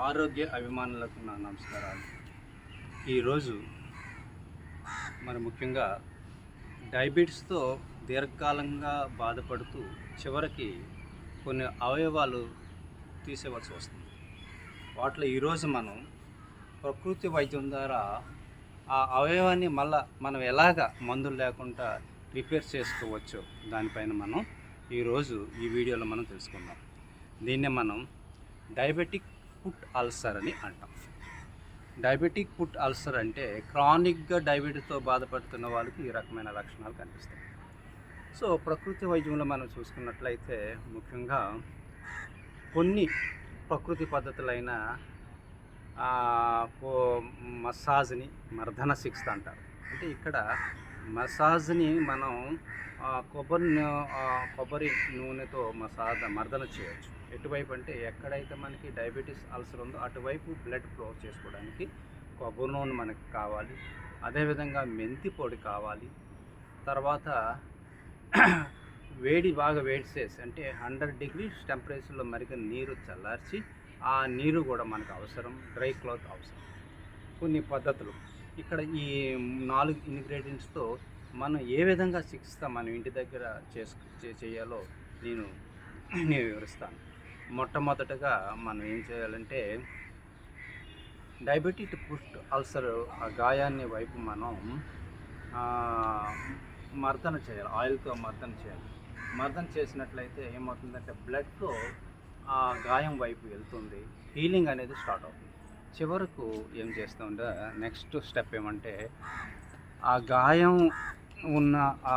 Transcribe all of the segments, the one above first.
ఆరోగ్య అభిమానులకు నా నమస్కారాలు. ఈరోజు మరి ముఖ్యంగా డయాబెటీస్తో దీర్ఘకాలంగా బాధపడుతూ చివరికి కొన్ని అవయవాలు తీసేవలసి వస్తుంది. వాటిలో ఈరోజు మనం ప్రకృతి వైద్యం ద్వారా ఆ అవయవాన్ని మనం ఎలాగ మందులు లేకుండా రిపేర్ చేసుకోవచ్చో దానిపైన మనం ఈరోజు ఈ వీడియోలో మనం తెలుసుకుందాం. దీన్నే మనం డయాబెటిక్ ఫుట్ అల్సర్ అని అంటాం. డయాబెటిక్ ఫుట్ అల్సర్ అంటే క్రానిక్గా డయాబెటీస్తో బాధపడుతున్న వాళ్ళకి ఈ రకమైన లక్షణాలు కనిపిస్తాయి. సో ప్రకృతి వైద్యంలో మనం చూసుకున్నట్లయితే ముఖ్యంగా కొన్ని ప్రకృతి పద్ధతులైన మసాజ్ని మర్దన చికిత్స అంటారు. అంటే ఇక్కడ మసాజ్ని మనం కొబ్బరి నూనెతో మర్దన చేయవచ్చు. ఎటువైపు అంటే ఎక్కడైతే మనకి డయాబెటీస్ అల్సర్ ఉందో అటువైపు బ్లడ్ ఫ్లో చేసుకోవడానికి కొబ్బరి నూనె మనకి కావాలి. అదేవిధంగా మెంతి పొడి కావాలి. తర్వాత బాగా వేడి చేసి అంటే 100 degrees టెంపరేచర్లో మరిగిన నీరు చల్లార్చి ఆ నీరు కూడా మనకు అవసరం. డ్రై క్లాత్ అవసరం. కొన్ని పద్ధతులు ఇక్కడ ఈ 4 ఇంగ్రీడియంట్స్తో మనం ఏ విధంగా చికిత్స మనం ఇంటి దగ్గర చేయాలో నేను వివరిస్తాను. మొట్టమొదటగా మనం ఏం చేయాలంటే డయాబెటిక్ ఫుట్ అల్సర్ ఆ గాయాన్ని వైపు మనం మర్దన చేయాలి. ఆయిల్తో మర్దన చేయాలి. మర్దన చేసినట్లయితే ఏమవుతుందంటే బ్లడ్ ఫ్లో ఆ గాయం వైపు వెళ్తుంది. హీలింగ్ అనేది స్టార్ట్ అవుతుంది. చివరకు ఏం చేస్తుంటే నెక్స్ట్ స్టెప్ ఏమంటే ఆ గాయం ఉన్న ఆ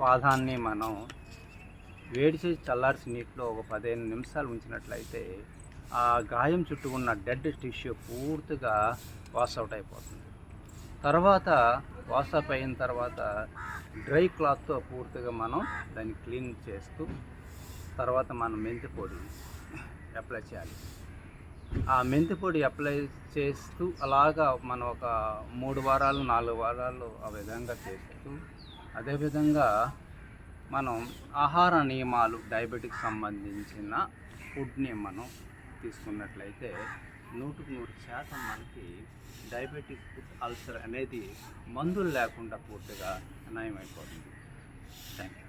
పాదాన్ని మనం వేడి చేసి చల్లార్చి నీటిలో ఒక 15 నిమిషాలు ఉంచినట్లయితే ఆ గాయం చుట్టూ ఉన్న డెడ్ టిష్యూ పూర్తిగా వాష్ అవుట్ అయిపోతుంది. తర్వాత వాష్ అప్ అయిన తర్వాత డ్రై క్లాత్తో పూర్తిగా మనం దాన్ని క్లీన్ చేస్తూ తర్వాత మనం మెంతి పొడి అప్లై చేయాలి. ఆ మెంతి పొడి అప్లై చేస్తూ అలాగా మనం ఒక 3 వారాలు 4 వారాలు ఆ విధంగా చేస్తూ అదేవిధంగా మనం ఆహార నియమాలు డయాబెటిక్ సంబంధించిన ఫుడ్ని మనం తీసుకున్నట్లయితే 100% మనకి డయాబెటిక్ ఫుట్ అల్సర్ అనేది మందులు లేకుండా పూర్తిగా నయమైపోతుంది. Thank you.